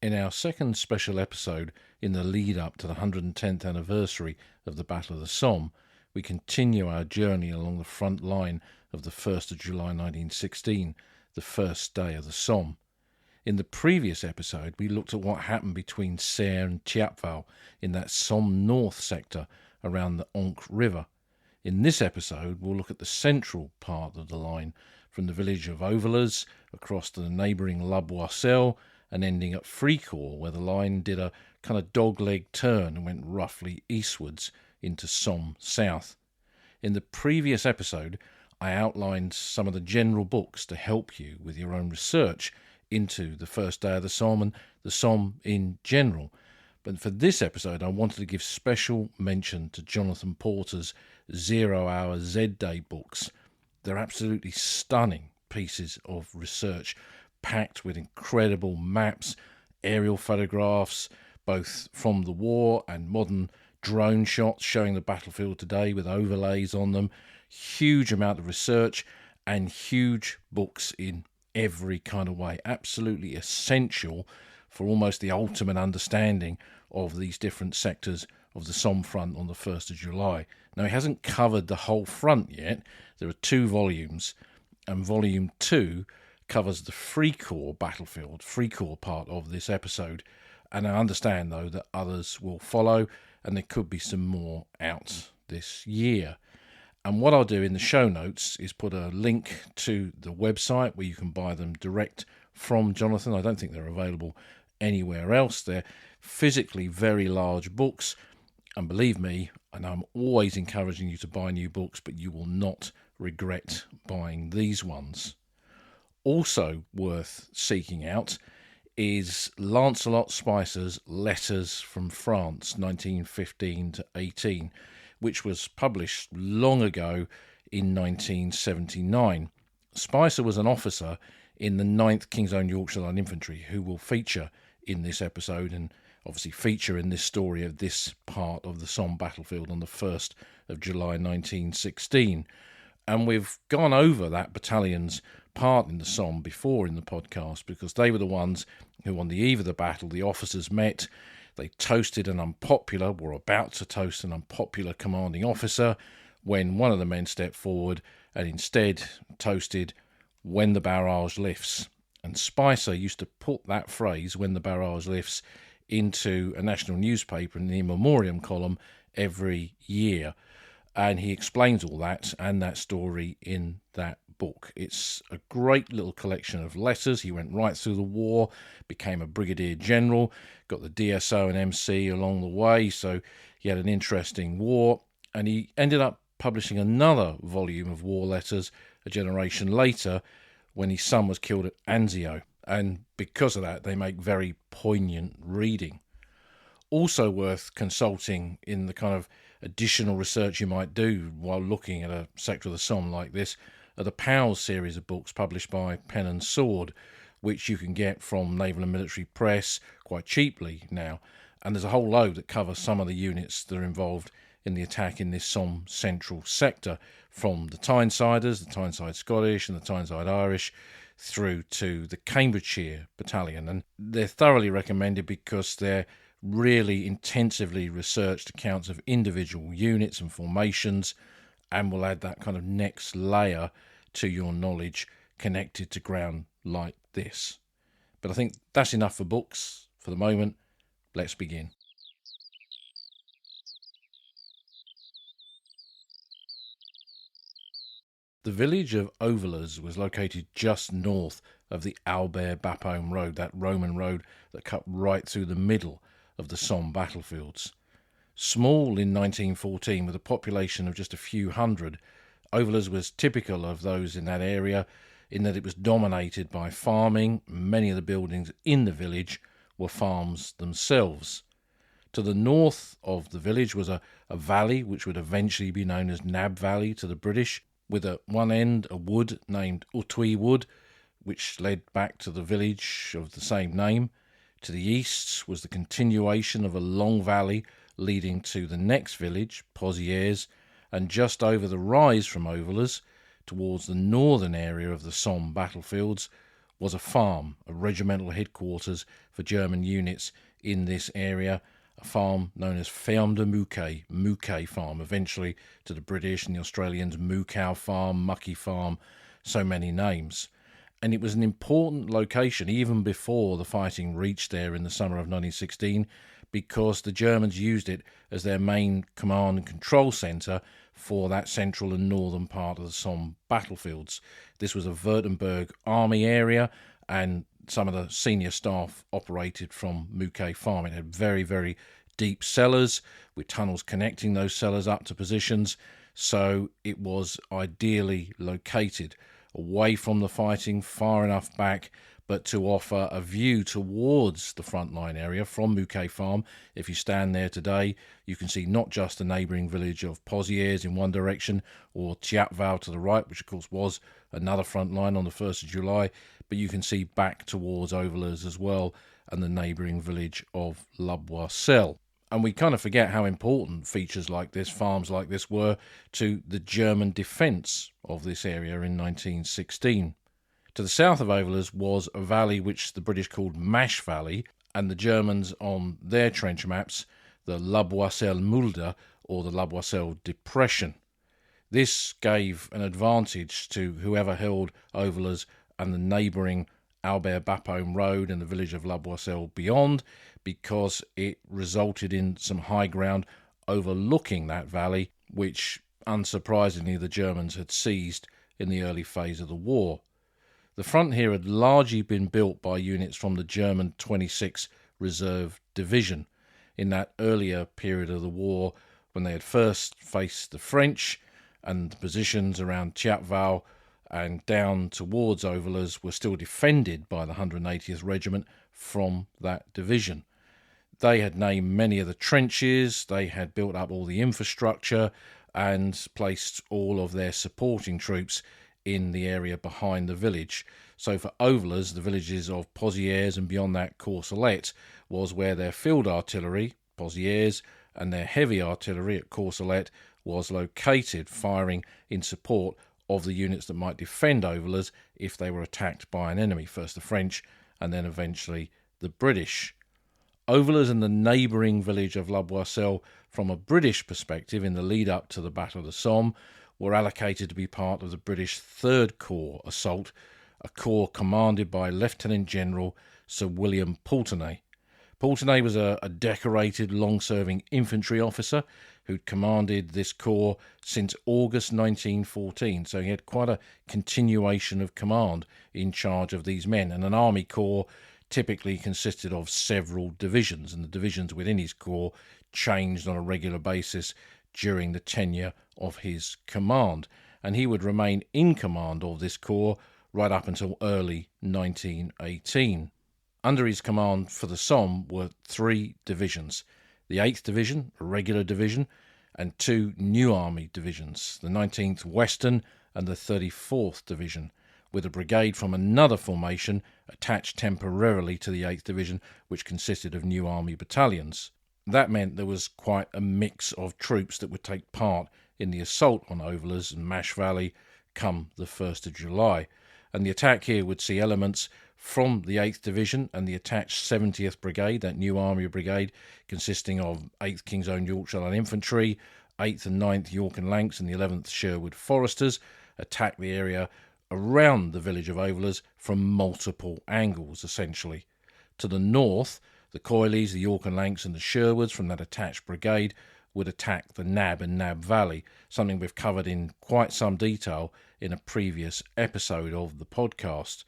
In our second special episode in the lead up to the 110th anniversary of the Battle of the Somme, we continue our journey along the front line of the 1st of July 1916, the first day of the Somme. In the previous episode, we looked at what happened between Serre and Thiepval in that Somme North sector around the Ancre River. In this episode, we'll look at the central part of the line, from the village of Ovillers across to the neighbouring La Boisselle and ending at Fricourt, where the line did a kind of dogleg turn and went roughly eastwards into Somme South. In the previous episode, I outlined some of the general books to help you with your own research into the first day of the Somme and the Somme in general. But for this episode, I wanted to give special mention to Jonathan Porter's 0 Hour Z-Day books. They're absolutely stunning pieces of research, packed with incredible maps, aerial photographs, both from the war and modern drone shots showing the battlefield today with overlays on them. Huge amount of research and huge books in every kind of way. Absolutely essential for almost the ultimate understanding of these different sectors of the Somme front on the 1st of July. Now, he hasn't covered the whole front yet. There are 2 volumes, and volume 2 covers the Fricourt battlefield, Fricourt part of this episode. And I understand, though, that others will follow, and there could be some more out this year. And what I'll do in the show notes is put a link to the website where you can buy them direct from Jonathan. I don't think they're available anywhere else. They're physically very large books, and believe me, and I'm always encouraging you to buy new books, but you will not regret buying these ones. Also worth seeking out is Lancelot Spicer's Letters from France, 1915 to 18, which was published long ago in 1979. Spicer was an officer in the 9th King's Own Yorkshire Line Infantry, who will feature in this episode and obviously feature in this story of this part of the Somme battlefield on the 1st of July 1916. And we've gone over that battalion's part in the Somme before in the podcast, because they were the ones who, on the eve of the battle, the officers met. They toasted an unpopular, were about to toast an unpopular commanding officer, when one of the men stepped forward and instead toasted, "When the barrage lifts." And Spicer used to put that phrase, "when the barrage lifts," into a national newspaper in the in memoriam column every year. And he explains all that and that story in that book. It's a great little collection of letters. He went right through the war, became a brigadier general, got the DSO and MC along the way, so he had an interesting war. And he ended up publishing another volume of war letters a generation later when his son was killed at Anzio. And because of that, they make very poignant reading. Also worth consulting in the kind of additional research you might do while looking at a sector of the Somme like this are the Powell's series of books published by Pen and Sword, which you can get from Naval and Military Press quite cheaply now. And there's a whole load that cover some of the units that are involved in the attack in this Somme central sector, from the Tynesiders, the Tyneside Scottish and the Tyneside Irish, through to the Cambridgeshire battalion. And they're thoroughly recommended because they're really intensively researched accounts of individual units and formations, and will add that kind of next layer to your knowledge connected to ground like this. But I think that's enough for books for the moment. Let's begin. The village of Ovillers was located just north of the Albert-Bapaume road, that Roman road that cut right through the middle of the Somme battlefields. Small in 1914, with a population of just a few hundred, Ovillers was typical of those in that area in that it was dominated by farming. Many of the buildings in the village were farms themselves. To the north of the village was a valley which would eventually be known as Nab Valley to the British, with at one end a wood named Utui Wood, which led back to the village of the same name. To the east was the continuation of a long valley leading to the next village, Ovillers, and just over the rise from Ovillers, towards the northern area of the Somme battlefields, was a farm, a regimental headquarters for German units in this area, a farm known as Ferme de Mouquet Farm, eventually to the British and the Australians, Moocow Farm, Mucky Farm, so many names. And it was an important location even before the fighting reached there in the summer of 1916, because the Germans used it as their main command and control centre for that central and northern part of the Somme battlefields. This was a Württemberg army area, and some of the senior staff operated from Mouquet Farm. It had very, very deep cellars with tunnels connecting those cellars up to positions, so it was ideally located away from the fighting, far enough back, but to offer a view towards the frontline area from Mouquet Farm. If you stand there today, you can see not just the neighbouring village of Ovillers in one direction, or Thiapval to the right, which of course was another front line on the 1st of July, but you can see back towards Ovillers as well, and the neighbouring village of La Boisselle. And we kind of forget how important features like this, farms like this, were to the German defence of this area in 1916. To the south of Ovillers was a valley which the British called Mash Valley, and the Germans on their trench maps, the La Boisselle Mulde, or the La Boisselle Depression. This gave an advantage to whoever held Ovillers and the neighbouring Albert Bapaume Road and the village of La Boisselle beyond, because it resulted in some high ground overlooking that valley, which unsurprisingly the Germans had seized in the early phase of the war. The front here had largely been built by units from the German 26th Reserve Division in that earlier period of the war, when they had first faced the French, and the positions around Thiapval and down towards Ovillers were still defended by the 180th Regiment from that division. They had named many of the trenches, they had built up all the infrastructure and placed all of their supporting troops in the area behind the village. So for Ovillers, the villages of Ovillers and beyond that Courcelette was where their field artillery, Ovillers, and their heavy artillery at Courcelette was located, firing in support of the units that might defend Ovillers if they were attacked by an enemy, first the French and then eventually the British. Ovillers and the neighbouring village of La Boisselle, from a British perspective in the lead up to the Battle of the Somme, were allocated to be part of the British 3rd Corps assault, a corps commanded by Lieutenant General Sir William Poultenay. Poultenay was a decorated, long-serving infantry officer who'd commanded this corps since August 1914, so he had quite a continuation of command in charge of these men. And an army corps typically consisted of several divisions, and the divisions within his corps changed on a regular basis during the tenure of his command, and he would remain in command of this corps right up until early 1918. Under his command for the Somme were 3 divisions: the 8th Division, a regular division, and 2 new army divisions, the 19th Western and the 34th Division, with a brigade from another formation attached temporarily to the 8th Division, which consisted of new army battalions. That meant there was quite a mix of troops that would take part in the assault on Ovillers and Mash Valley come the 1st of July. And the attack here would see elements from the 8th Division and the attached 70th Brigade, that new army brigade, consisting of 8th King's Own Yorkshire Line Infantry, 8th and 9th York and Lancs and the 11th Sherwood Foresters, attack the area around the village of Ovillers from multiple angles, essentially. To the north, the Coilies, the York and Lancs and the Sherwoods from that attached brigade would attack the Nab and Mash Valley, something we've covered in quite some detail in a previous episode of the podcast.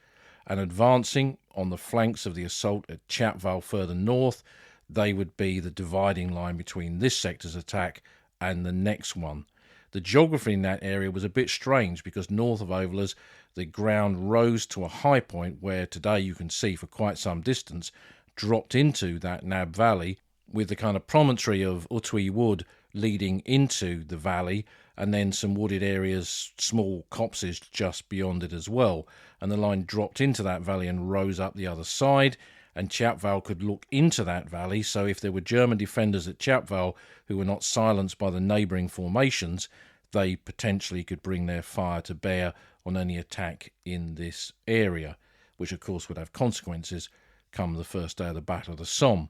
And advancing on the flanks of the assault at Thiapval further north, they would be the dividing line between this sector's attack and the next one. The geography in that area was a bit strange, because north of Ovillers the ground rose to a high point where today you can see for quite some distance dropped into that Nab Valley, with the kind of promontory of Utui Wood leading into the valley, and then some wooded areas, small copses just beyond it as well. And the line dropped into that valley and rose up the other side, and Thiapval could look into that valley, so if there were German defenders at Thiapval who were not silenced by the neighbouring formations, they potentially could bring their fire to bear on any attack in this area, which of course would have consequences come the first day of the Battle of the Somme.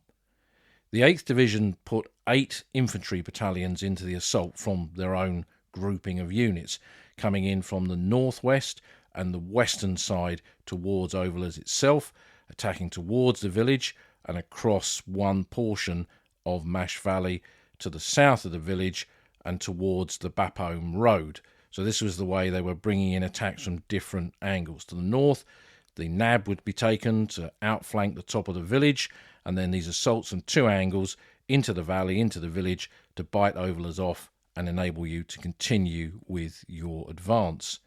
The 8th Division put 8 infantry battalions into the assault from their own grouping of units, coming in from the northwest and the western side towards Ovillers itself, attacking towards the village and across one portion of Mash Valley to the south of the village and towards the Bapaume road. So this was the way they were bringing in attacks from different angles. To the north, the Nab would be taken to outflank the top of the village, and then these assaults from 2 angles into the valley, into the village, to bite Ovillers off and enable you to continue with your advance.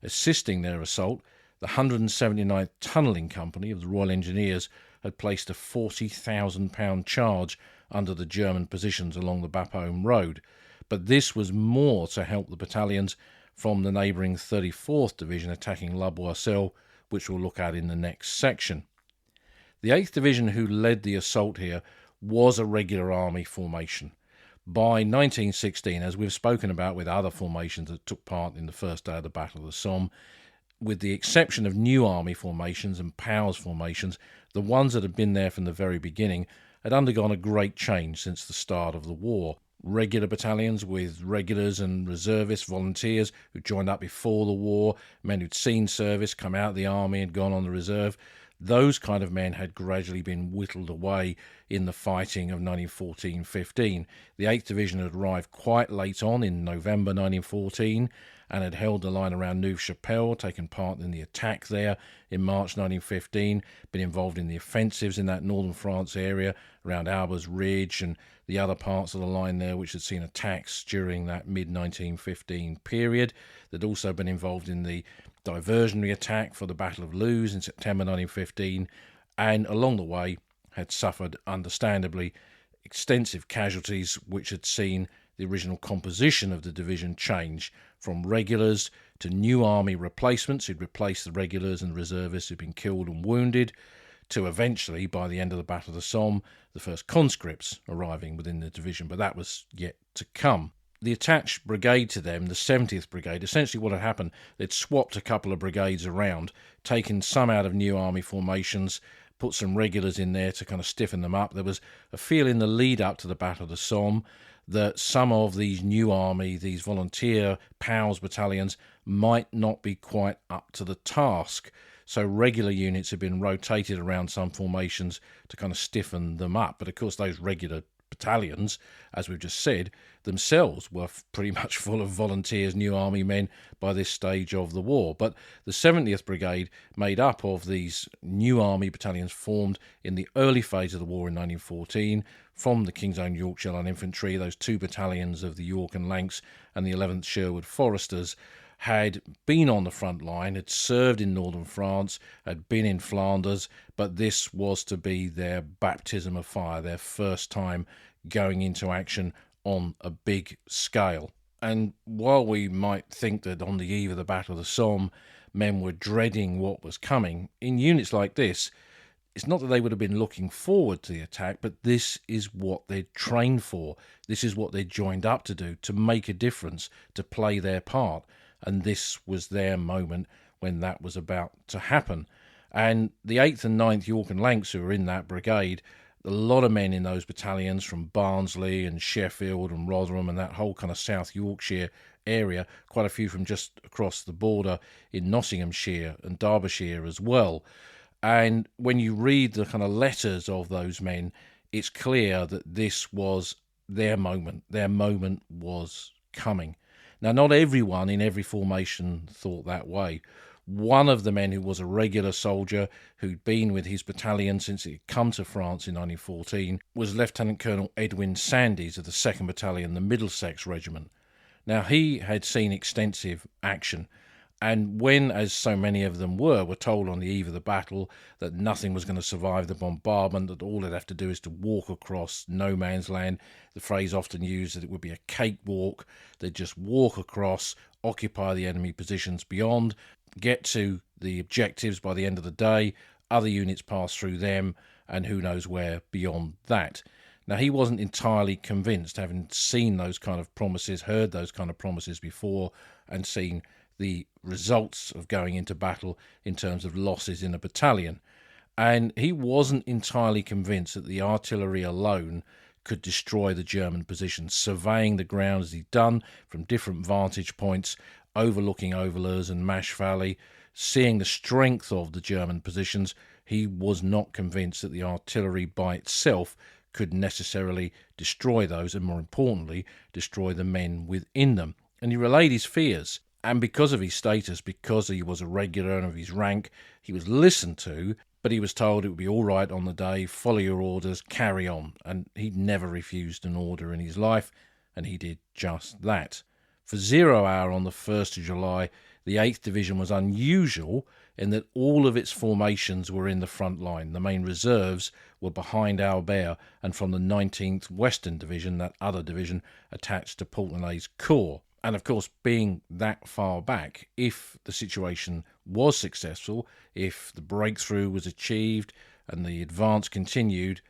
Assisting their assault, the 179th Tunnelling Company of the Royal Engineers had placed a £40,000 charge under the German positions along the Bapaume road, but this was more to help the battalions from the neighbouring 34th Division attacking La Boisselle, which we'll look at in the next section. The 8th Division, who led the assault here, was a regular army formation. By 1916, as we've spoken about with other formations that took part in the first day of the Battle of the Somme, with the exception of new army formations and POWs formations, the ones that had been there from the very beginning had undergone a great change since the start of the war. Regular battalions with regulars and reservists, volunteers who joined up before the war, men who'd seen service, come out of the army and gone on the reserve. Those kind of men had gradually been whittled away in the fighting of 1914-15. The 8th Division had arrived quite late on in November 1914 and had held the line around Neuve-Chapelle, taken part in the attack there in March 1915, been involved in the offensives in that northern France area around Albers Ridge and the other parts of the line there which had seen attacks during that mid-1915 period. They'd also been involved in the diversionary attack for the Battle of Loos in September 1915, and along the way had suffered, understandably, extensive casualties which had seen the original composition of the division change from regulars to new army replacements who'd replaced the regulars and reservists who'd been killed and wounded, to eventually, by the end of the Battle of the Somme, the first conscripts arriving within the division, but that was yet to come. The attached brigade to them, the 70th Brigade, essentially what had happened, they'd swapped a couple of brigades around, taken some out of new army formations, put some regulars in there to kind of stiffen them up. There was a feel in the lead up to the Battle of the Somme that some of these new army, these volunteer POWs battalions, might not be quite up to the task. So regular units had been rotated around some formations to kind of stiffen them up. But of course those regular battalions, as we've just said, themselves were pretty much full of volunteers, new army men by this stage of the war. But the 70th Brigade, made up of these new army battalions formed in the early phase of the war in 1914 from the King's Own Yorkshire Line Infantry, those 2 battalions of the York and Lancs and the 11th Sherwood Foresters, had been on the front line, had served in northern France, had been in Flanders, but this was to be their baptism of fire, their first time going into action on a big scale. And while we might think that on the eve of the Battle of the Somme, men were dreading what was coming, in units like this, it's not that they would have been looking forward to the attack, but this is what they'd trained for. This is what they'd joined up to do, to make a difference, to play their part. And this was their moment when that was about to happen. And the 8th and 9th York and Lancs who were in that brigade, a lot of men in those battalions from Barnsley and Sheffield and Rotherham and that whole kind of South Yorkshire area, quite a few from just across the border in Nottinghamshire and Derbyshire as well. And when you read the kind of letters of those men, it's clear that this was their moment. Their moment was coming. Now, not everyone in every formation thought that way. One of the men who was a regular soldier, who'd been with his battalion since it had come to France in 1914, was Lieutenant Colonel Edwin Sandys of the 2nd Battalion, the Middlesex Regiment. Now, he had seen extensive action, and when, as so many of them were told on the eve of the battle that nothing was going to survive the bombardment, that all they'd have to do is to walk across no man's land, the phrase often used that it would be a cakewalk, they'd just walk across, occupy the enemy positions beyond, get to the objectives by the end of the day, other units pass through them, and who knows where beyond that. Now, he wasn't entirely convinced, having seen those kind of promises, heard those kind of promises before, and seen the results of going into battle in terms of losses in a battalion. And he wasn't entirely convinced that the artillery alone could destroy the German positions. Surveying the ground as he'd done from different vantage points, overlooking Ovillers and Mash Valley, seeing the strength of the German positions, he was not convinced that the artillery by itself could necessarily destroy those, and more importantly, destroy the men within them. And he relayed his fears. And because of his status, because he was a regular and of his rank, he was listened to, but he was told it would be all right on the day, follow your orders, carry on. And he'd never refused an order in his life, and he did just that. For 0 hour on the 1st of July, the 8th Division was unusual in that all of its formations were in the front line. The main reserves were behind Albert and from the 19th Western Division, that other division attached to Portland's corps. And of course, being that far back, if the situation was successful, if the breakthrough was achieved and the advance continued,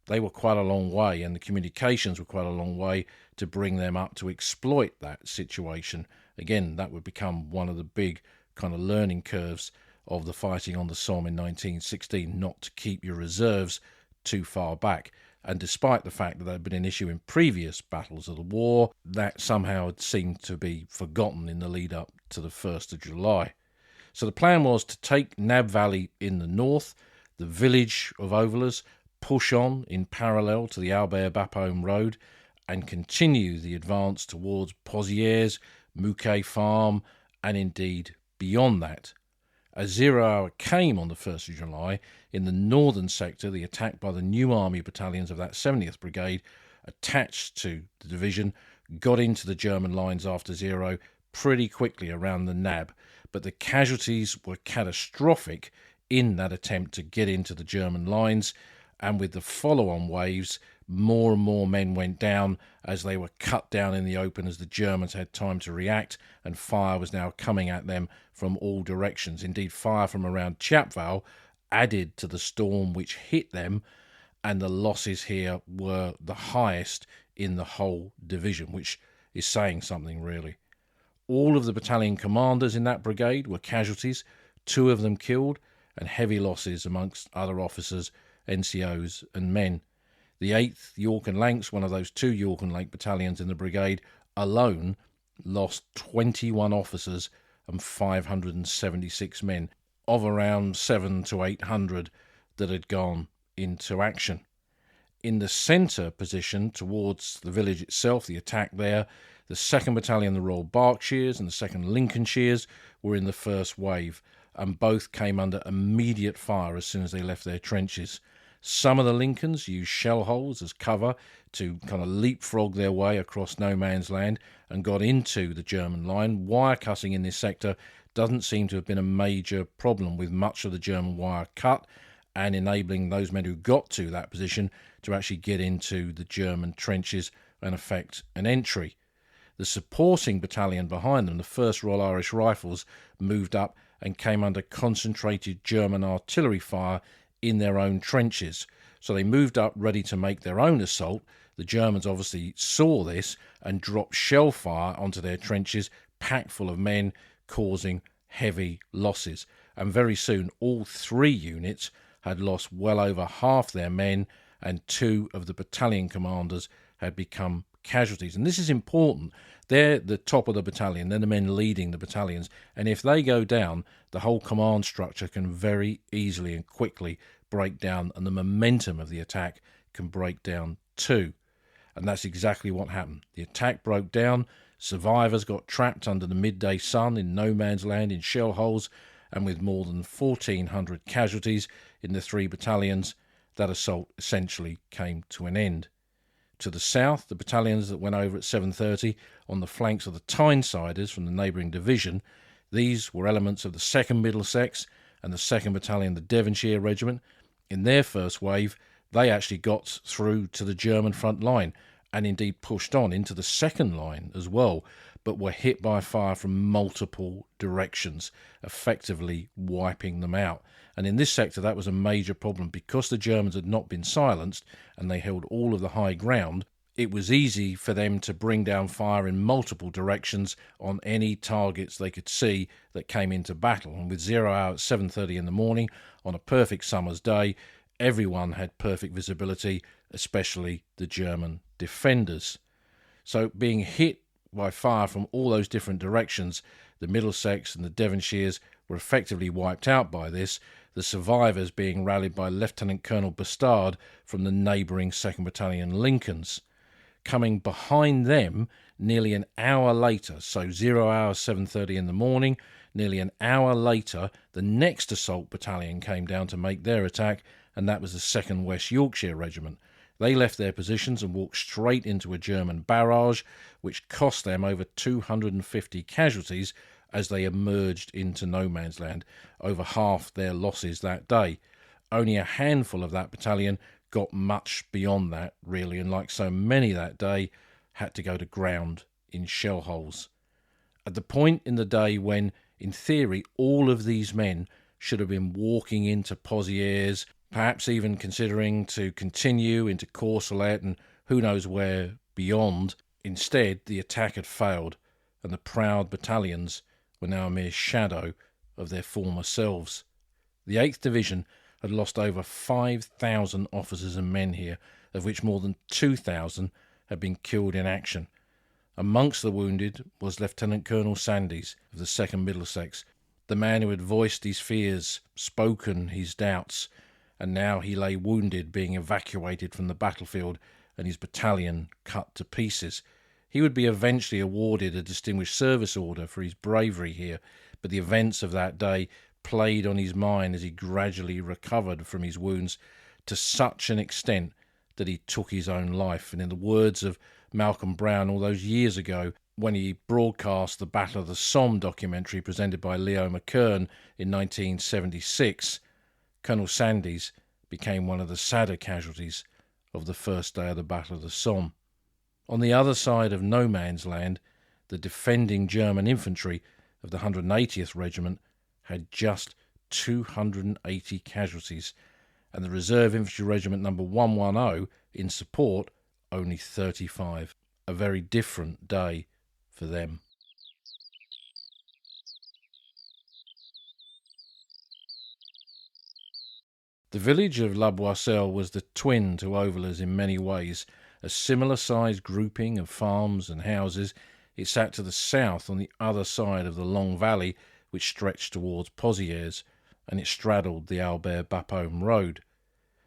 they were quite a long way, and the communications were quite a long way to bring them up to exploit that situation. Again, that would become one of the big kind of learning curves of the fighting on the Somme in 1916, not to keep your reserves too far back. And despite the fact that there had been an issue in previous battles of the war, that somehow had seemed to be forgotten in the lead up to the 1st of July. So the plan was to take Nab Valley in the north, the village of Ovillers, push on in parallel to the Albert-Bapaume road, and continue the advance towards Pozières, Mouquet Farm, and indeed beyond that. As 0 hour came on the 1st of July, in the northern sector, the attack by the new army battalions of that 70th Brigade, attached to the division, got into the German lines after 0 pretty quickly around the Nab. But the casualties were catastrophic in that attempt to get into the German lines, and with the follow-on waves, more and more men went down as they were cut down in the open as the Germans had time to react, and fire was now coming at them from all directions. Indeed, fire from around Chapval added to the storm which hit them, and the losses here were the highest in the whole division, which is saying something really. All of the battalion commanders in that brigade were casualties, 2 of them killed, and heavy losses amongst other officers, NCOs and men. The 8th York and Lancs, one of those 2 York and Lake battalions in the brigade, alone lost 21 officers and 576 men, of around 700 to 800 that had gone into action. In the centre position towards the village itself, the attack there, the 2nd Battalion, the Royal Berkshires, and the 2nd Lincolnshires were in the first wave, and both came under immediate fire as soon as they left their trenches. Some of the Lincolns used shell holes as cover to kind of leapfrog their way across no man's land and got into the German line. Wire cutting in this sector doesn't seem to have been a major problem, with much of the German wire cut and enabling those men who got to that position to actually get into the German trenches and effect an entry. The supporting battalion behind them, the 1st Royal Irish Rifles, moved up and came under concentrated German artillery fire in their own trenches. So they moved up ready to make their own assault. The Germans obviously saw this and dropped shell fire onto their trenches, packed full of men, causing heavy losses. And very soon all 3 units had lost well over half their men, and 2 of the battalion commanders had become casualties. And this is important. They're the top of the battalion, they're the men leading the battalions, and if they go down, the whole command structure can very easily and quickly break down, and the momentum of the attack can break down too. And that's exactly what happened. The attack broke down, survivors got trapped under the midday sun in no man's land in shell holes, and with more than 1,400 casualties in the 3 battalions, that assault essentially came to an end. To the south, the battalions that went over at 7:30 on the flanks of the Tynesiders from the neighbouring division, these were elements of the 2nd Middlesex and the 2nd Battalion, the Devonshire Regiment. In their first wave, they actually got through to the German front line and indeed pushed on into the second line as well, but were hit by fire from multiple directions, effectively wiping them out. And in this sector, that was a major problem because the Germans had not been silenced and they held all of the high ground. It was easy for them to bring down fire in multiple directions on any targets they could see that came into battle. And with 0 hour at 7:30 in the morning on a perfect summer's day, everyone had perfect visibility, especially the German defenders. So being hit by fire from all those different directions, the Middlesex and the Devonshires were effectively wiped out by this, the survivors being rallied by Lieutenant Colonel Bastard from the neighbouring 2nd Battalion Lincolns. Coming behind them nearly an hour later, so 0 hour 7:30 in the morning, nearly an hour later, the next assault battalion came down to make their attack, and that was the 2nd West Yorkshire Regiment. They left their positions and walked straight into a German barrage, which cost them over 250 casualties as they emerged into no man's land, over half their losses that day. Only a handful of that battalion got much beyond that, really, and like so many that day, had to go to ground in shell holes. At the point in the day when, in theory, all of these men should have been walking into Ovillers, perhaps even considering to continue into Courcelette and who knows where beyond, instead the attack had failed, and the proud battalions were now a mere shadow of their former selves. The 8th Division had lost over 5,000 officers and men here, of which more than 2,000 had been killed in action. Amongst the wounded was Lieutenant Colonel Sandys of the 2nd Middlesex, the man who had voiced his fears, spoken his doubts, and now he lay wounded, being evacuated from the battlefield and his battalion cut to pieces. He would be eventually awarded a Distinguished Service Order for his bravery here, but the events of that day played on his mind as he gradually recovered from his wounds to such an extent that he took his own life. And in the words of Malcolm Brown all those years ago, when he broadcast the Battle of the Somme documentary presented by Leo McKern in 1976, Colonel Sandys became one of the sadder casualties of the first day of the Battle of the Somme. On the other side of no man's land, the defending German infantry of the 180th Regiment had just 280 casualties, and the Reserve Infantry Regiment number 110 in support only 35. A very different day for them. The village of La Boisselle was the twin to Ovillers in many ways. A similar-sized grouping of farms and houses, it sat to the south on the other side of the long valley which stretched towards Ovillers, and it straddled the Albert-Bapaume road.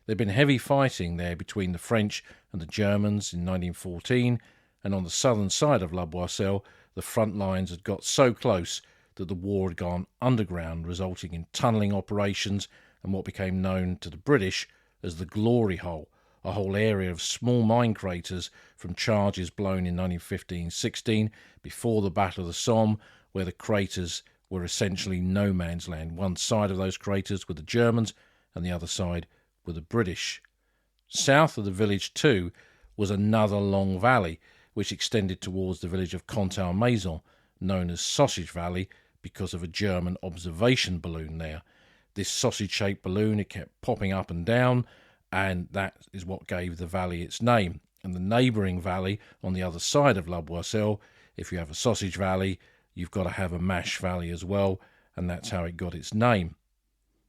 There had been heavy fighting there between the French and the Germans in 1914, and on the southern side of La Boisselle, the front lines had got so close that the war had gone underground, resulting in tunnelling operations and what became known to the British as the Glory Hole, a whole area of small mine craters from charges blown in 1915-16 before the Battle of the Somme, where the craters were essentially no man's land. One side of those craters were the Germans and the other side were the British. South of the village too was another long valley which extended towards the village of Contalmaison, known as Sausage Valley because of a German observation balloon there. This sausage-shaped balloon, it kept popping up and down, and that is what gave the valley its name. And the neighbouring valley on the other side of La Boisselle, if you have a sausage valley, you've got to have a mash valley as well, and that's how it got its name.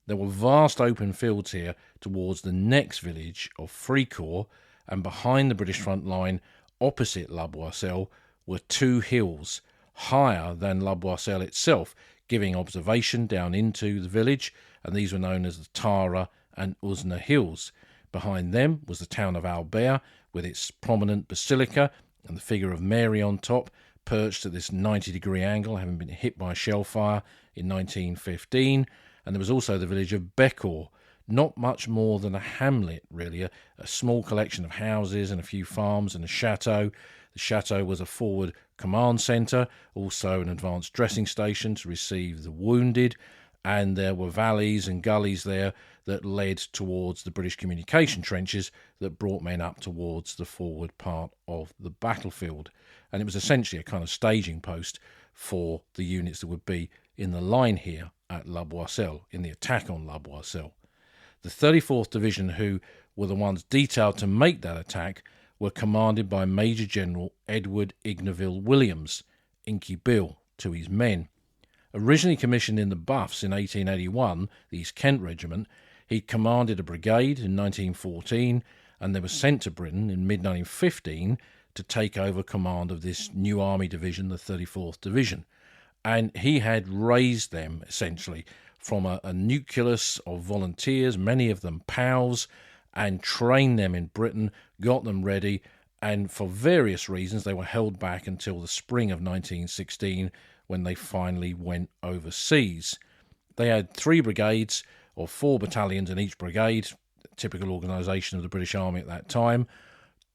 There were vast open fields here towards the next village of Fricourt, and behind the British front line, opposite La Boisselle, were two hills, higher than La Boisselle itself, giving observation down into the village, and these were known as the Tara and Usna Hills. Behind them was the town of Albert, with its prominent basilica and the figure of Mary on top, perched at this 90-degree angle, having been hit by shell fire in 1915. And there was also the village of Becourt, not much more than a hamlet, really, a small collection of houses and a few farms and a chateau. The chateau was a forward command centre, also an advanced dressing station to receive the wounded, and there were valleys and gullies there that led towards the British communication trenches that brought men up towards the forward part of the battlefield. And it was essentially a kind of staging post for the units that would be in the line here at La Boisselle, in the attack on La Boisselle. The 34th Division, who were the ones detailed to make that attack, were commanded by Major General Edward Ignaville Williams, Inky Bill, to his men. Originally commissioned in the Buffs in 1881, the East Kent Regiment, he commanded a brigade in 1914 and they were sent to Britain in mid-1915 to take over command of this new army division, the 34th Division. And he had raised them, essentially, from a nucleus of volunteers, many of them POWs, and trained them in Britain, got them ready, and for various reasons they were held back until the spring of 1916 when they finally went overseas. They had 3 brigades, or 4 battalions in each brigade, typical organisation of the British Army at that time.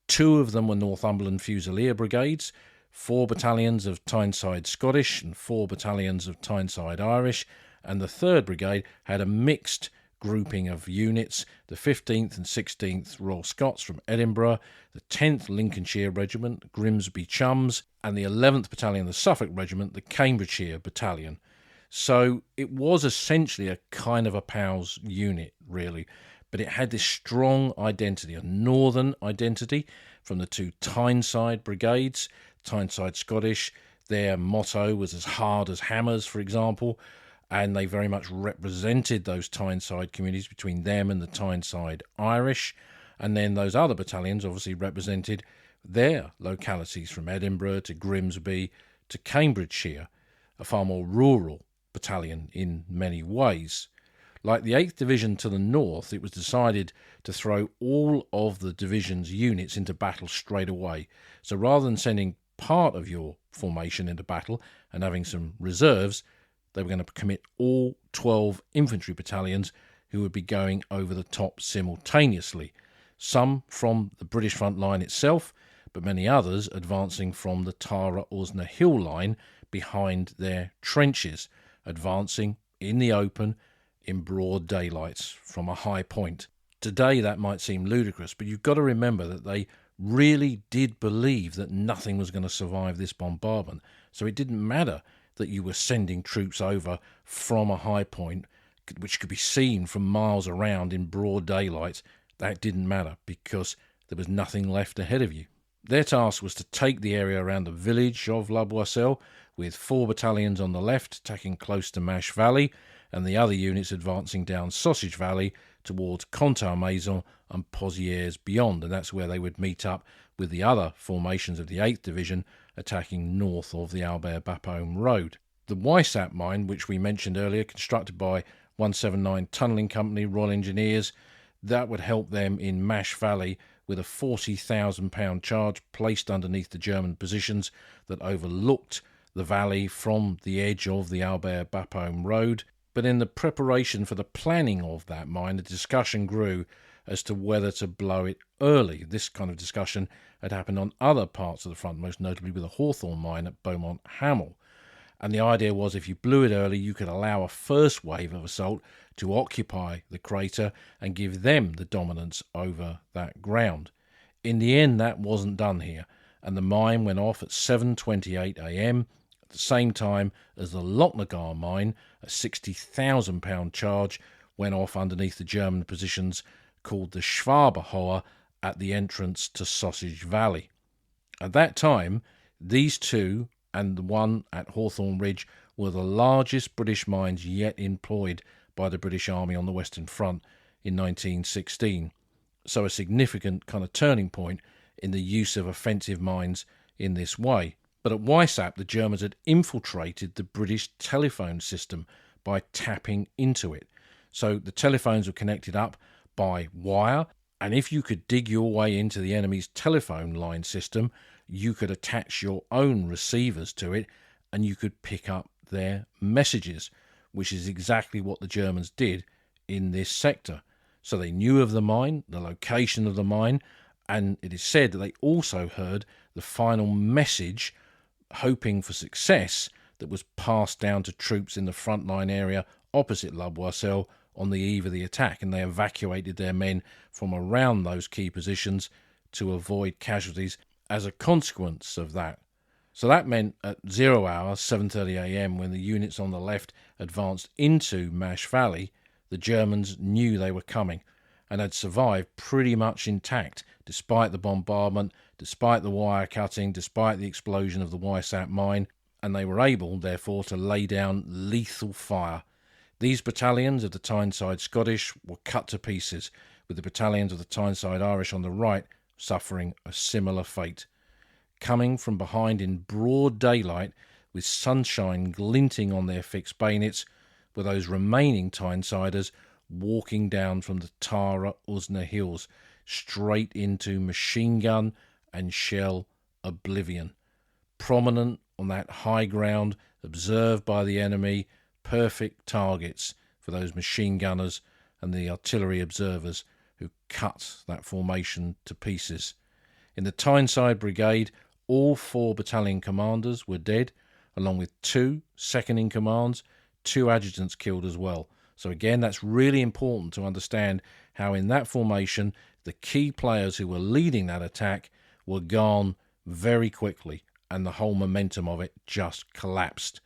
2 of them were Northumberland Fusilier brigades, 4 battalions of Tyneside Scottish and 4 battalions of Tyneside Irish, and the 3rd brigade had a mixed grouping of units, the 15th and 16th Royal Scots from Edinburgh, the 10th Lincolnshire Regiment, Grimsby Chums, and the 11th Battalion, the Suffolk Regiment, the Cambridgeshire Battalion. So it was essentially a kind of a POWs unit, really, but it had this strong identity, a northern identity from the 2 Tyneside brigades, Tyneside Scottish. Their motto was as hard as hammers, for example, and they very much represented those Tyneside communities between them and the Tyneside Irish. And then those other battalions obviously represented their localities from Edinburgh to Grimsby to Cambridgeshire, a far more rural battalion in many ways. Like the 8th Division to the north, it was decided to throw all of the division's units into battle straight away. So rather than sending part of your formation into battle and having some reserves, they were going to commit all 12 infantry battalions who would be going over the top simultaneously, some from the British front line itself, but many others advancing from the Tara-Osna Hill line behind their trenches, advancing in the open in broad daylight from a high point. Today that might seem ludicrous, but you've got to remember that they really did believe that nothing was going to survive this bombardment. So it didn't matter that you were sending troops over from a high point, which could be seen from miles around in broad daylight. That didn't matter because there was nothing left ahead of you. Their task was to take the area around the village of La Boisselle, with 4 battalions on the left attacking close to Mash Valley, and the other units advancing down Sausage Valley towards Contalmaison and Pozières beyond, and that's where they would meet up with the other formations of the 8th Division attacking north of the Albert-Bapaume Road. The Weissap mine, which we mentioned earlier, constructed by 179 Tunnelling Company, Royal Engineers, that would help them in Mash Valley with a £40,000 charge placed underneath the German positions that overlooked the valley from the edge of the Albert-Bapaume Road. But in the preparation for the planning of that mine, the discussion grew as to whether to blow it early. This kind of discussion had happened on other parts of the front, most notably with the Hawthorn mine at Beaumont Hamel. And the idea was if you blew it early, you could allow a first wave of assault to occupy the crater and give them the dominance over that ground. In the end, that wasn't done here, and the mine went off at 7:28 a.m, at the same time as the Lochnagar mine, a £60,000 charge, went off underneath the German positions called the Schwaberhoer at the entrance to Sausage Valley. At that time, these two and the one at Hawthorn Ridge were the largest British mines yet employed by the British Army on the Western Front in 1916. So a significant kind of turning point in the use of offensive mines in this way. But at Weissap, the Germans had infiltrated the British telephone system by tapping into it. So the telephones were connected up by wire, and if you could dig your way into the enemy's telephone line system, you could attach your own receivers to it and you could pick up their messages, which is exactly what the Germans did in this sector. So they knew of the mine, the location of the mine, and it is said that they also heard the final message, hoping for success, that was passed down to troops in the frontline area opposite La Boisselle on the eve of the attack, and they evacuated their men from around those key positions to avoid casualties as a consequence of that. So that meant at 0 hour, 7:30 a.m, when the units on the left advanced into Mash Valley, the Germans knew they were coming, and had survived pretty much intact, despite the bombardment, despite the wire cutting, despite the explosion of the Wysat mine, and they were able, therefore, to lay down lethal fire. These battalions of the Tyneside Scottish were cut to pieces, with the battalions of the Tyneside Irish on the right suffering a similar fate. Coming from behind in broad daylight, with sunshine glinting on their fixed bayonets, were those remaining Tynesiders walking down from the Tara Usna hills straight into machine gun and shell oblivion. Prominent on that high ground, observed by the enemy, perfect targets for those machine gunners and the artillery observers who cut that formation to pieces. In the Tyneside Brigade, all 4 battalion commanders were dead, along with 2 second-in-commands, 2 adjutants killed as well. So again, that's really important to understand how in that formation, the key players who were leading that attack were gone very quickly, and the whole momentum of it just collapsed.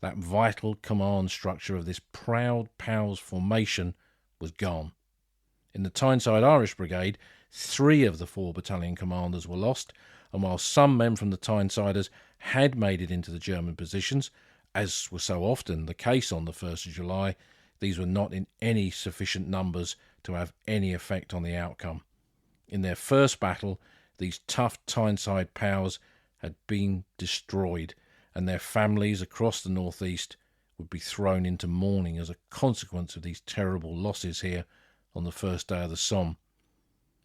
That vital command structure of this proud POWs formation was gone. In the Tyneside Irish Brigade, 3 of the 4 battalion commanders were lost, and while some men from the Tynesiders had made it into the German positions, as was so often the case on the 1st of July, these were not in any sufficient numbers to have any effect on the outcome. In their first battle, these tough Tyneside POWs had been destroyed, and their families across the northeast would be thrown into mourning as a consequence of these terrible losses here on the first day of the Somme.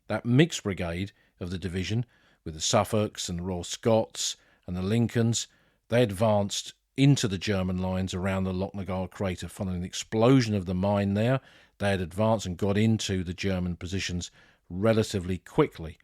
That mixed brigade of the division, with the Suffolks and the Royal Scots and the Lincolns, they advanced into the German lines around the Lochnagar crater. Following the explosion of the mine there, they had advanced and got into the German positions relatively quickly.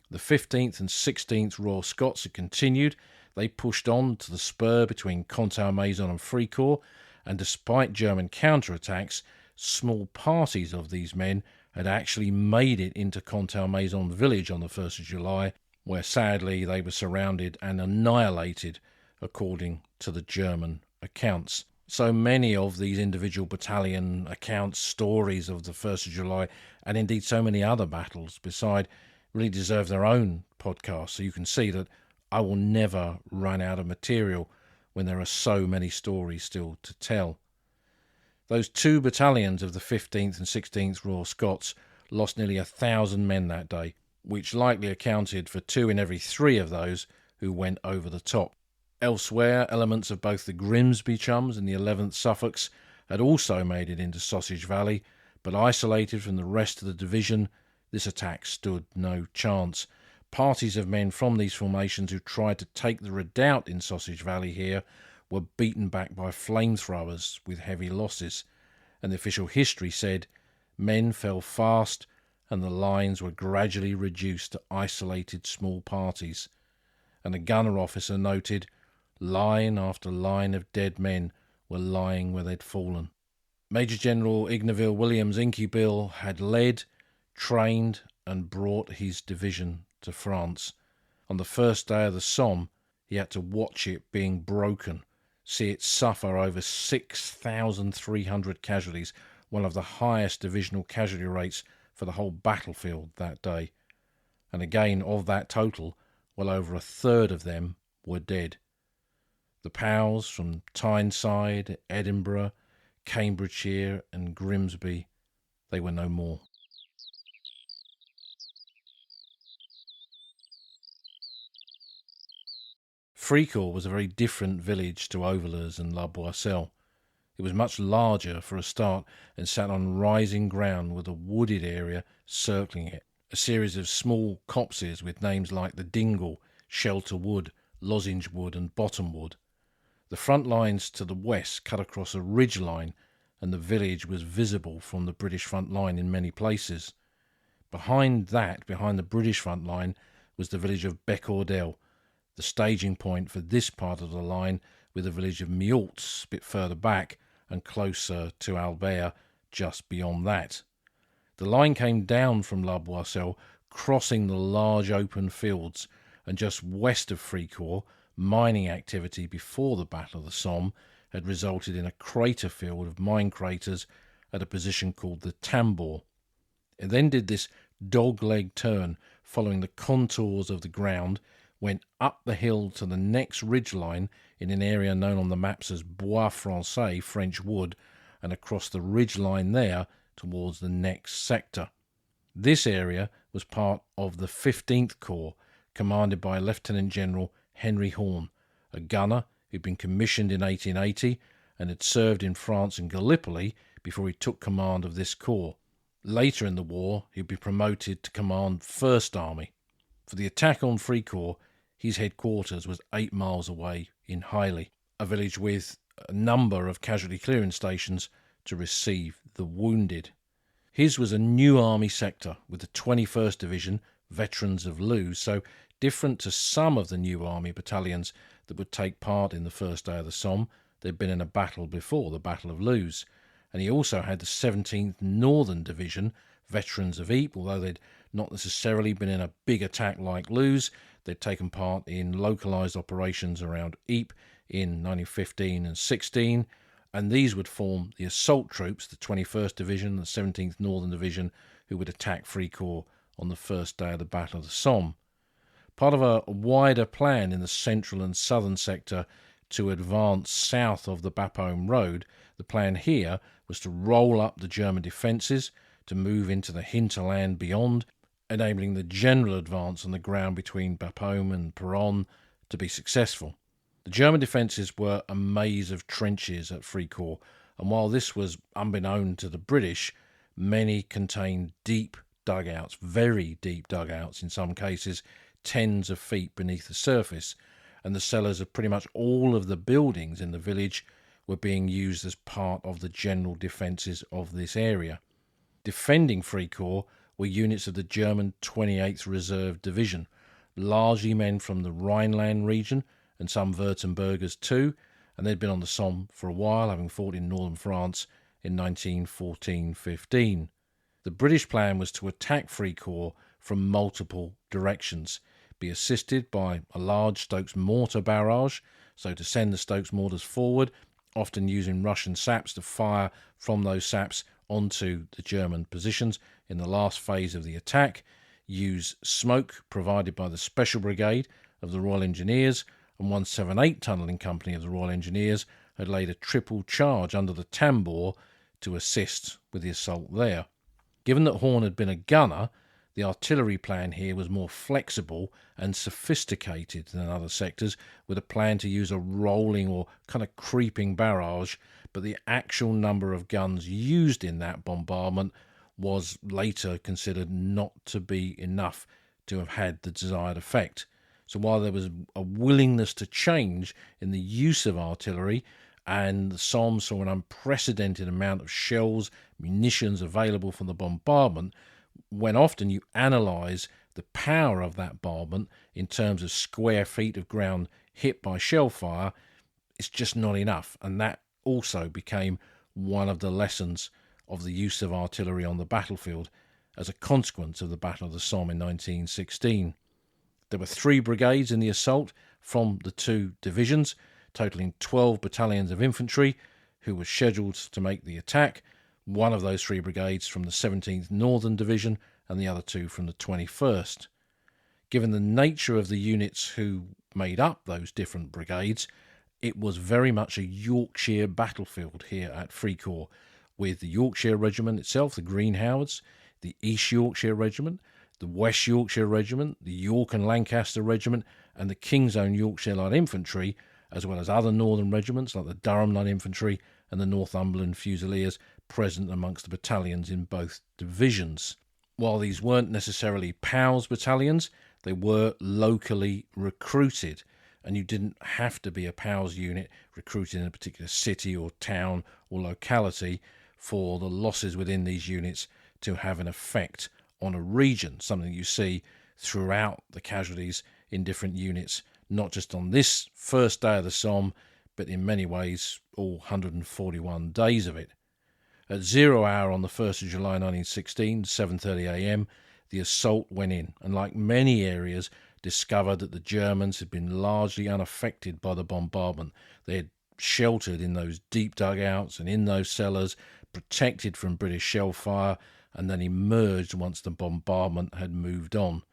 The 15th and 16th Royal Scots had continued. They pushed on to the spur between Contalmaison and Fricourt, and despite German counterattacks, small parties of these men had actually made it into Contalmaison village on the 1st of July, where sadly they were surrounded and annihilated according to the German accounts. So many of these individual battalion accounts, stories of the 1st of July, and indeed so many other battles beside, really deserve their own podcast. So you can see that I will never run out of material when there are so many stories still to tell. Those 2 battalions of the 15th and 16th Royal Scots lost nearly 1,000 men that day, which likely accounted for 2 in every 3 of those who went over the top. Elsewhere, elements of both the Grimsby Chums and the 11th Suffolks had also made it into Sausage Valley, but isolated from the rest of the division, this attack stood no chance. Parties of men from these formations who tried to take the redoubt in Sausage Valley here were beaten back by flamethrowers with heavy losses, and the official history said men fell fast and the lines were gradually reduced to isolated small parties. And a gunner officer noted line after line of dead men were lying where they'd fallen. Major General Ignaville Williams Inkybill had led, trained and brought his division to France. On the first day of the Somme, he had to watch it being broken, see it suffer over 6,300 casualties, one of the highest divisional casualty rates for the whole battlefield that day. And again, of that total, well over 1/3 of them were dead. The POWs from Tyneside, Edinburgh, Cambridgeshire and Grimsby, they were no more. Fricourt was a very different village to Ovillers and La Boisselle. It was much larger for a start and sat on rising ground with a wooded area circling it. A series of small copses with names like the Dingle, Shelter Wood, Lozenge Wood and Bottom Wood. The front lines to the west cut across a ridge line, and the village was visible from the British front line in many places. Behind the British front line, was the village of Becordel, the staging point for this part of the line, with the village of Miaults a bit further back and closer to Albert just beyond that. The line came down from La Boisselle, crossing the large open fields, and just west of Fricourt, mining activity before the Battle of the Somme had resulted in a crater field of mine craters at a position called the Tambour. It then did this dog-leg turn, following the contours of the ground, went up the hill to the next ridgeline in an area known on the maps as Bois Français, French wood, and across the ridgeline there towards the next sector. This area was part of the 15th Corps, commanded by Lieutenant General Henry Horn, a gunner who'd been commissioned in 1880 and had served in France and Gallipoli before he took command of this corps. Later in the war, he'd be promoted to command 1st Army. For the attack on Fricourt, his headquarters was 8 miles away in Highley, a village with a number of casualty clearing stations to receive the wounded. His was a new army sector with the 21st Division, veterans of Lewes, so different to some of the new army battalions that would take part in the first day of the Somme. They'd been in a battle before, the Battle of Lewes. And he also had the 17th Northern Division, veterans of Ypres, although they'd not necessarily been in a big attack like Lewes. They'd taken part in localised operations around Ypres in 1915 and 16, and these would form the assault troops, the 21st Division, the 17th Northern Division, who would attack Fricourt on the first day of the Battle of the Somme. Part of a wider plan in the central and southern sector to advance south of the Bapaume Road, the plan here was to roll up the German defences, to move into the hinterland beyond, enabling the general advance on the ground between Bapaume and Peronne to be successful. The German defences were a maze of trenches at Fricourt, and while this was unbeknown to the British, many contained deep dugouts, very deep dugouts in some cases, tens of feet beneath the surface, and the cellars of pretty much all of the buildings in the village were being used as part of the general defences of this area. Defending Fricourt were units of the German 28th Reserve Division, largely men from the Rhineland region and some Württembergers too, and they'd been on the Somme for a while, having fought in northern France in 1914-15. The British plan was to attack Fricourt from multiple directions, be assisted by a large Stokes mortar barrage, so to send the Stokes mortars forward, often using Russian saps to fire from those saps onto the German positions in the last phase of the attack, use smoke provided by the Special Brigade of the Royal Engineers, and 178 Tunnelling Company of the Royal Engineers had laid a triple charge under the Tambour to assist with the assault there. Given that Horn had been a gunner, the artillery plan here was more flexible and sophisticated than other sectors, with a plan to use a rolling or kind of creeping barrage, but the actual number of guns used in that bombardment was later considered not to be enough to have had the desired effect. So while there was a willingness to change in the use of artillery, and the Somme saw an unprecedented amount of shells, munitions available from the bombardment, when often you analyse the power of that bombardment in terms of square feet of ground hit by shell fire, it's just not enough. And that also became one of the lessons of the use of artillery on the battlefield as a consequence of the Battle of the Somme in 1916. There were 3 brigades in the assault from the 2 divisions, totaling 12 battalions of infantry, who were scheduled to make the attack, one of those 3 brigades from the 17th Northern Division and the other 2 from the 21st. Given the nature of the units who made up those different brigades, it was very much a Yorkshire battlefield here at Fricourt, with the Yorkshire Regiment itself, the Green Howards, the East Yorkshire Regiment, the West Yorkshire Regiment, the York and Lancaster Regiment, and the King's Own Yorkshire Light Infantry, as well as other northern regiments like the Durham Light Infantry and the Northumberland Fusiliers, present amongst the battalions in both divisions. While these weren't necessarily POWs battalions, they were locally recruited, and you didn't have to be a POWs unit recruited in a particular city or town or locality for the losses within these units to have an effect on a region, something you see throughout the casualties in different units, not just on this first day of the Somme, but in many ways all 141 days of it. At 0 hour on the 1st of July 1916, 7:30 a.m, the assault went in, and like many areas, discovered that the Germans had been largely unaffected by the bombardment. They had sheltered in those deep dugouts and in those cellars, protected from British shell fire, and then emerged once the bombardment had moved on.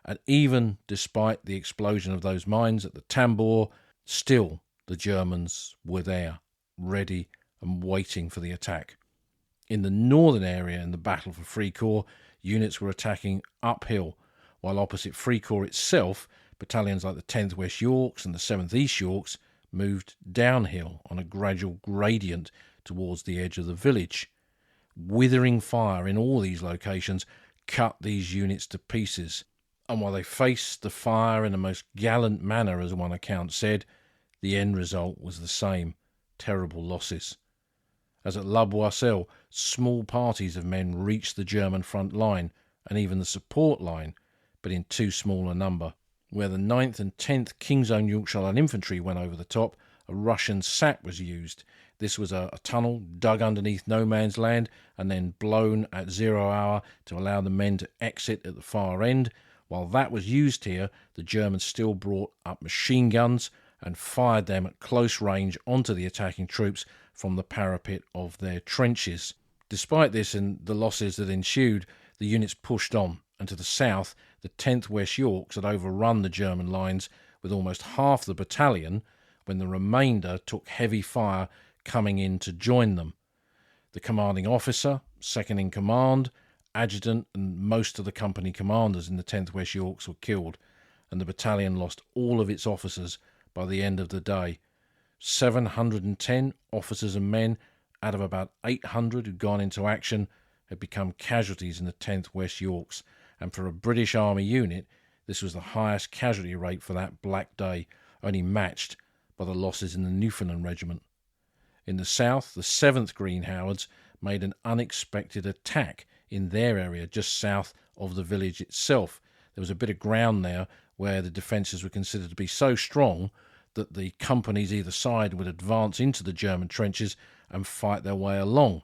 And even despite the explosion of those mines at the Tambor, still the Germans were there, ready and waiting for the attack. In the northern area in the battle for Fricourt, units were attacking uphill, while opposite Fricourt itself, battalions like the 10th West Yorks and the 7th East Yorks moved downhill on a gradual gradient towards the edge of the village. Withering fire in all these locations cut these units to pieces, and while they faced the fire in the most gallant manner, as one account said, the end result was the same: terrible losses. As at La Boisselle, small parties of men reached the German front line and even the support line, but in too small a number. Where the 9th and 10th King's Own Yorkshire Light Infantry went over the top, a Russian sap was used. This was a tunnel dug underneath no man's land and then blown at 0 hour to allow the men to exit at the far end. While that was used here, the Germans still brought up machine guns and fired them at close range onto the attacking troops from the parapet of their trenches. Despite this and the losses that ensued, the units pushed on, and to the south, the 10th West Yorks had overrun the German lines with almost half the battalion, when the remainder took heavy fire coming in to join them. The commanding officer, second in command, adjutant and most of the company commanders in the 10th West Yorks were killed, and the battalion lost all of its officers by the end of the day. 710 officers and men out of about 800 who'd gone into action had become casualties in the 10th West Yorks, and for a British Army unit this was the highest casualty rate for that black day, only matched by the losses in the Newfoundland Regiment. In the south, the 7th Green Howards made an unexpected attack in their area just south of the village itself. There was a bit of ground there where the defences were considered to be so strong that the companies either side would advance into the German trenches and fight their way along.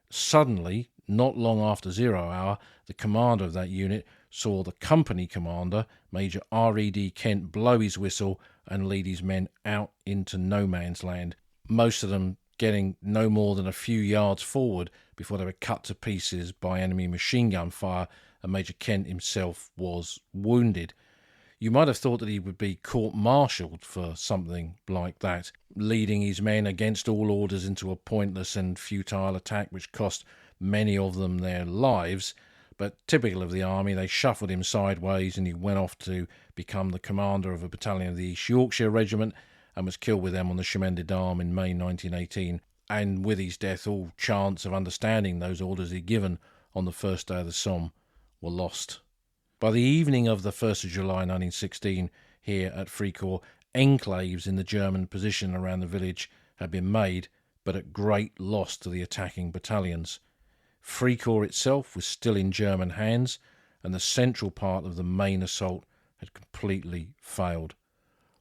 Suddenly, not long after 0 hour, the commander of that unit saw the company commander, Major R.E.D. Kent, blow his whistle and lead his men out into no man's land, most of them getting no more than a few yards forward before they were cut to pieces by enemy machine gun fire, and Major Kent himself was wounded. You might have thought that he would be court-martialed for something like that, leading his men against all orders into a pointless and futile attack which cost many of them their lives, but typical of the army, they shuffled him sideways and he went off to become the commander of a battalion of the East Yorkshire Regiment and was killed with them on the Chemin des Dames in May 1918, and with his death all chance of understanding those orders he'd given on the first day of the Somme were lost. By the evening of the 1st of July 1916, here at Fricourt, enclaves in the German position around the village had been made, but at great loss to the attacking battalions. Fricourt itself was still in German hands, and the central part of the main assault had completely failed.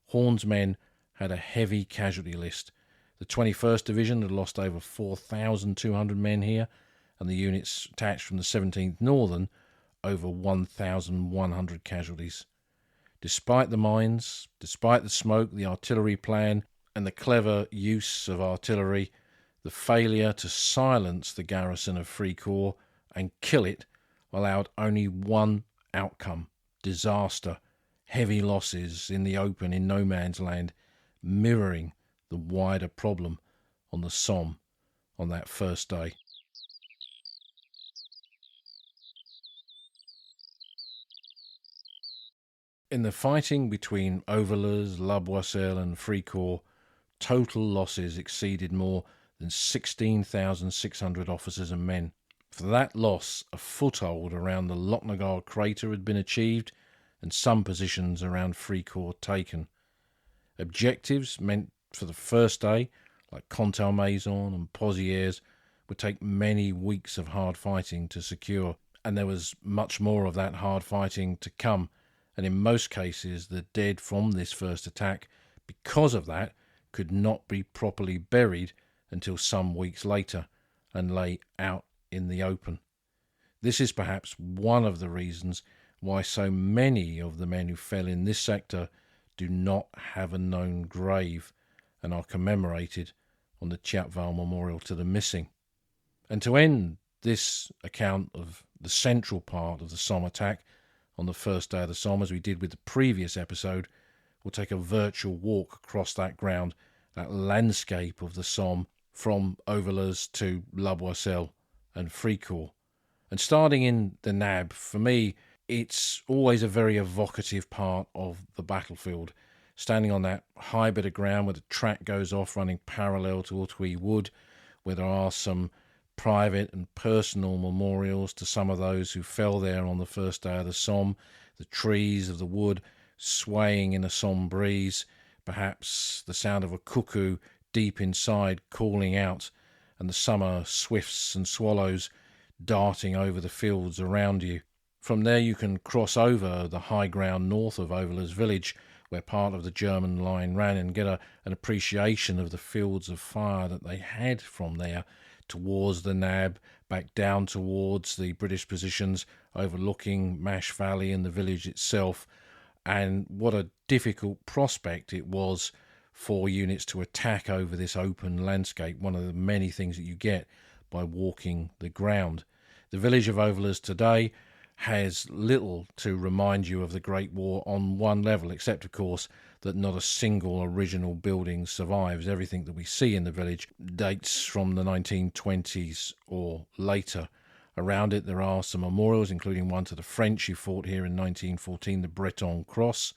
Horn's men had a heavy casualty list. The 21st Division had lost over 4,200 men here, and the units attached from the 17th Northern over 1,100 casualties. Despite the mines, despite the smoke, the artillery plan, and the clever use of artillery, the failure to silence the garrison of Fricourt and kill it allowed only one outcome: disaster, heavy losses in the open in no man's land, mirroring the wider problem on the Somme on that first day. In the fighting between Ovillers, La Boisselle and Fricourt, total losses exceeded more than 16,600 officers and men. For that loss, a foothold around the Lochnagar crater had been achieved and some positions around Fricourt taken. Objectives meant for the first day, like Contalmaison and Pozières, would take many weeks of hard fighting to secure, and there was much more of that hard fighting to come, and in most cases the dead from this first attack, because of that, could not be properly buried until some weeks later and lay out in the open. This is perhaps one of the reasons why so many of the men who fell in this sector do not have a known grave and are commemorated on the Chiapval Memorial to the Missing. And to end this account of the central part of the Somme attack on the first day of the Somme, as we did with the previous episode, we'll take a virtual walk across that ground, that landscape of the Somme, from Ovillers to La Boisselle and Fricourt. And starting in the Nab, for me, it's always a very evocative part of the battlefield. Standing on that high bit of ground where the track goes off running parallel to Ortwee Wood, where there are some private and personal memorials to some of those who fell there on the first day of the Somme, the trees of the wood swaying in a Somme breeze, perhaps the sound of a cuckoo deep inside calling out, and the summer swifts and swallows darting over the fields around you. From there you can cross over the high ground north of Ovillers village, where part of the German line ran, and get an appreciation of the fields of fire that they had from there towards the Nab, back down towards the British positions overlooking Mash Valley and the village itself. And what a difficult prospect it was for units to attack over this open landscape, one of the many things that you get by walking the ground. The village of Ovillers today has little to remind you of the Great War on one level, except of course that not a single original building survives. Everything that we see in the village dates from the 1920s or later. Around it there are some memorials, including one to the French who fought here in 1914, the Breton Cross.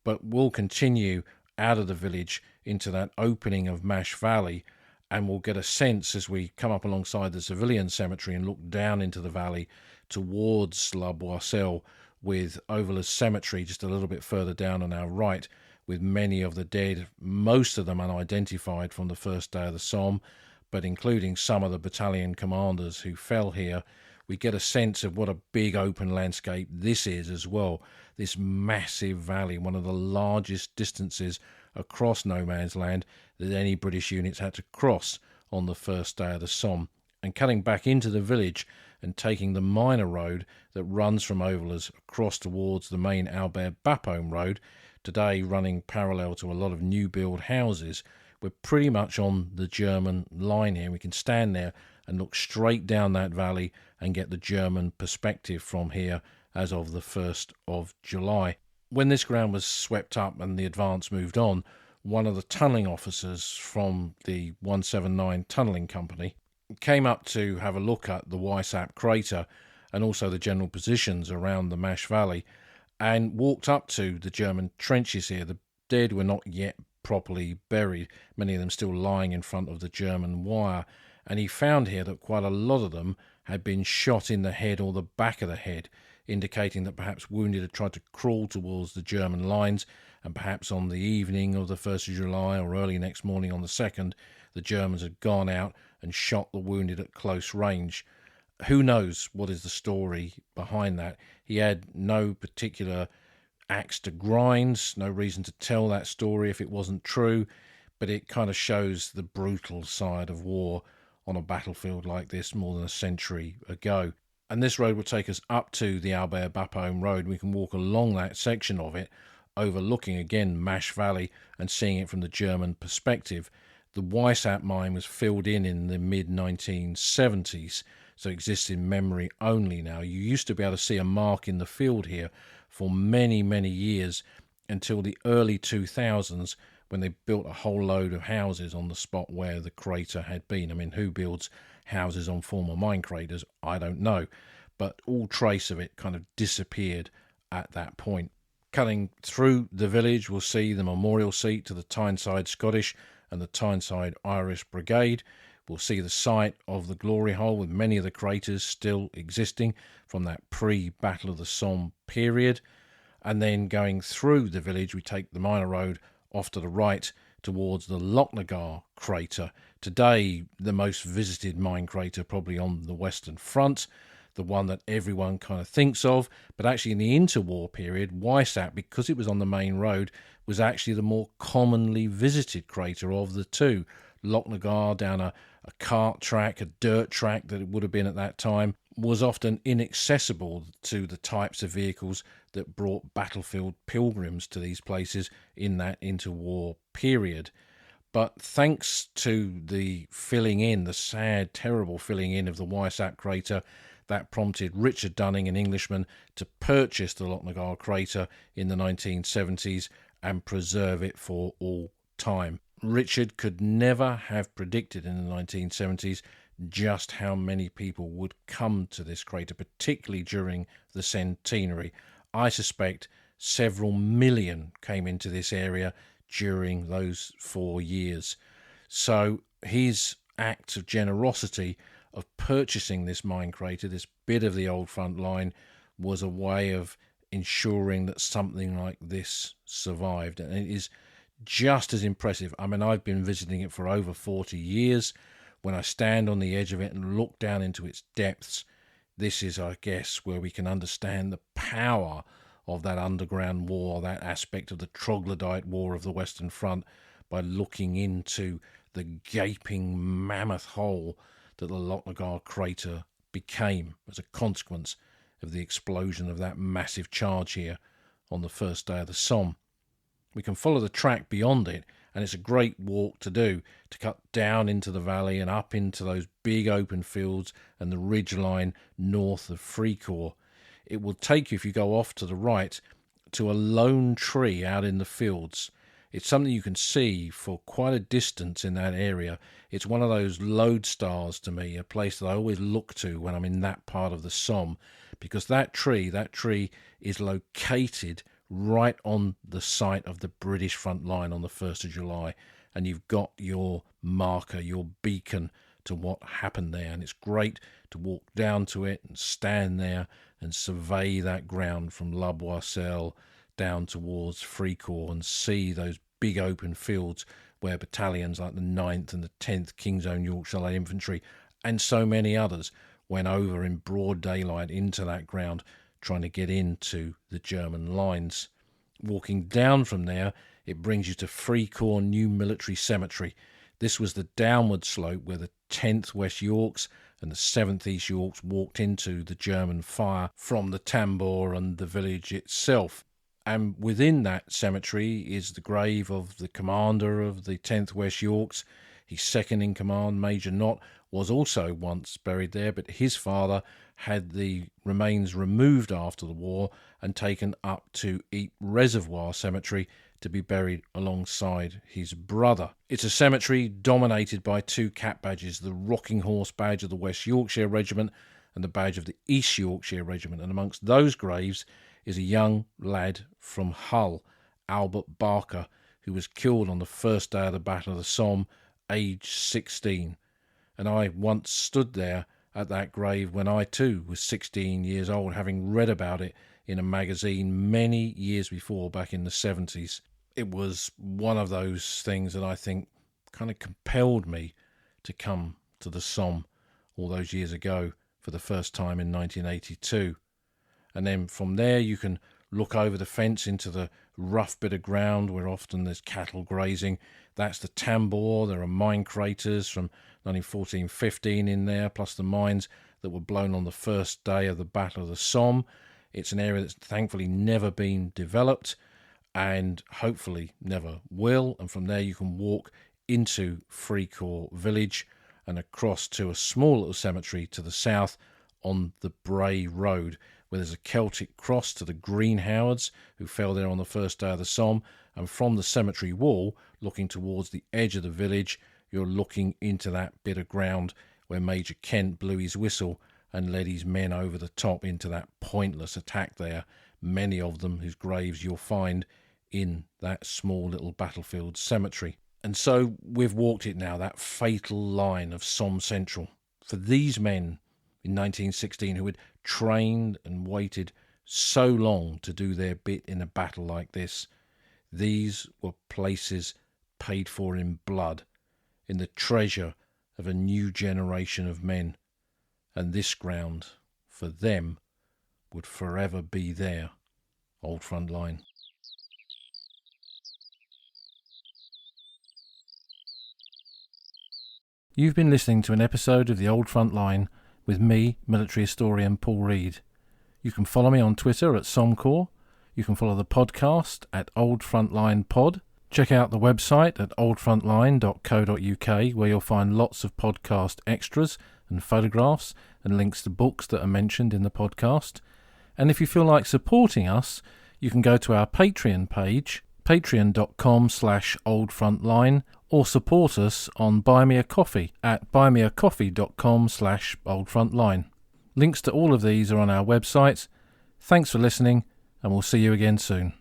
But we'll continue out of the village into that opening of Mash Valley, and we'll get a sense as we come up alongside the civilian cemetery and look down into the valley towards La Boisselle, with Ovillers Cemetery just a little bit further down on our right, with many of the dead, most of them unidentified from the first day of the Somme, but including some of the battalion commanders who fell here. We get a sense of what a big open landscape this is as well. This massive valley, one of the largest distances across no man's land that any British units had to cross on the first day of the Somme. And cutting back into the village and taking the minor road that runs from Ovillers across towards the main Albert-Bapaume road, today running parallel to a lot of new build houses. We're pretty much on the German line here. We can stand there and look straight down that valley and get the German perspective from here as of the 1st of July. When this ground was swept up and the advance moved on, one of the tunnelling officers from the 179 Tunnelling Company came up to have a look at the Weissap crater and also the general positions around the Mash Valley, and walked up to the German trenches here. The dead were not yet properly buried, many of them still lying in front of the German wire, and he found here that quite a lot of them had been shot in the head or the back of the head, indicating that perhaps wounded had tried to crawl towards the German lines, and perhaps on the evening of the 1st of July or early next morning on the 2nd, the Germans had gone out and shot the wounded at close range. Who knows what is the story behind that? He had no particular axe to grind, no reason to tell that story if it wasn't true, but it kind of shows the brutal side of war on a battlefield like this more than a century ago. And this road will take us up to the Albert-Bapaume road. We can walk along that section of it, overlooking again Mash Valley and seeing it from the German perspective. The Weissap mine was filled in the mid-1970s, so it exists in memory only now. You used to be able to see a mark in the field here for many, many years until the early 2000s, when they built a whole load of houses on the spot where the crater had been. I mean, who builds houses on former mine craters? I don't know. But all trace of it kind of disappeared at that point. Cutting through the village, we'll see the memorial seat to the Tyneside Scottish and the Tyneside Irish Brigade. We'll see the site of the glory hole with many of the craters still existing from that pre-Battle of the Somme period. And then going through the village, we take the minor road off to the right towards the Lochnagar crater. Today, the most visited mine crater probably on the Western Front, the one that everyone kind of thinks of. But actually in the interwar period, Weissap, because it was on the main road, was actually the more commonly visited crater of the two. Lochnagar, down a cart track, a dirt track that it would have been at that time, was often inaccessible to the types of vehicles that brought battlefield pilgrims to these places in that interwar period. But thanks to the filling in, the sad, terrible filling in of the Weissach crater, that prompted Richard Dunning, an Englishman, to purchase the Lochnagar crater in the 1970s and preserve it for all time. Richard could never have predicted in the 1970s just how many people would come to this crater, particularly during the centenary. I suspect several million came into this area during those 4 years. So his act of generosity of purchasing this mine crater, this bit of the old front line, was a way of ensuring that something like this survived. And it is just as impressive. I mean, I've been visiting it for over 40 years. When I stand on the edge of it and look down into its depths, this is, I guess, where we can understand the power of that underground war, that aspect of the troglodyte war of the Western Front, by looking into the gaping mammoth hole that the Lochnagar crater became as a consequence of the explosion of that massive charge here on the first day of the Somme. We can follow the track beyond it, and it's a great walk to do, to cut down into the valley and up into those big open fields and the ridgeline north of Fricourt. It will take you, if you go off to the right, to a lone tree out in the fields. It's something you can see for quite a distance in that area. It's one of those lodestars to me, a place that I always look to when I'm in that part of the Somme, because that tree is located right on the site of the British front line on the 1st of July, and you've got your marker, your beacon to what happened there. And it's great to walk down to it and stand there and survey that ground from La Boisselle down towards Fricourt and see those big open fields where battalions like the 9th and the 10th King's Own Yorkshire Light Infantry and so many others went over in broad daylight into that ground trying to get into the German lines. Walking down from there, it brings you to Fricourt New Military Cemetery. This was the downward slope where the 10th West Yorks and the 7th East Yorks walked into the German fire from the tambour and the village itself. And within that cemetery is the grave of the commander of the 10th West Yorks. His second in command, Major Knott, was also once buried there, but his father had the remains removed after the war and taken up to Ypres Reservoir Cemetery to be buried alongside his brother. It's a cemetery dominated by two cap badges, the Rocking Horse badge of the West Yorkshire Regiment and the badge of the East Yorkshire Regiment. And amongst those graves is a young lad from Hull, Albert Barker, who was killed on the first day of the Battle of the Somme, aged 16. And I once stood there at that grave when I too was 16 years old, having read about it in a magazine many years before, back in the 70s. It was one of those things that I think kind of compelled me to come to the Somme all those years ago for the first time in 1982. And then from there you can look over the fence into the rough bit of ground where often there's cattle grazing. That's the tambour. There are mine craters from 1914-15 in there, plus the mines that were blown on the first day of the Battle of the Somme. It's an area that's thankfully never been developed and hopefully never will. And from there you can walk into Fricourt village and across to a small little cemetery to the south on the Bray Road, where there's a Celtic cross to the Greenhowards who fell there on the first day of the Somme. And from the cemetery wall, looking towards the edge of the village, you're looking into that bit of ground where Major Kent blew his whistle and led his men over the top into that pointless attack there, many of them whose graves you'll find in that small little battlefield cemetery. And so we've walked it now, that fatal line of Somme Central. For these men in 1916 who had trained and waited so long to do their bit in a battle like this, these were places paid for in blood, in the treasure of a new generation of men. And this ground, for them, would forever be their old front line. You've been listening to an episode of The Old Front Line with me, military historian Paul Reed. You can follow me on Twitter at SommeCorps. You can follow the podcast at Old Frontline Pod. Check out the website at oldfrontline.co.uk, where you'll find lots of podcast extras and photographs and links to books that are mentioned in the podcast. And if you feel like supporting us, you can go to our Patreon page, patreon.com/oldfrontline, or support us on Buy Me a Coffee at buymeacoffee.com/oldfrontline. Links to all of these are on our website. Thanks for listening, and we'll see you again soon.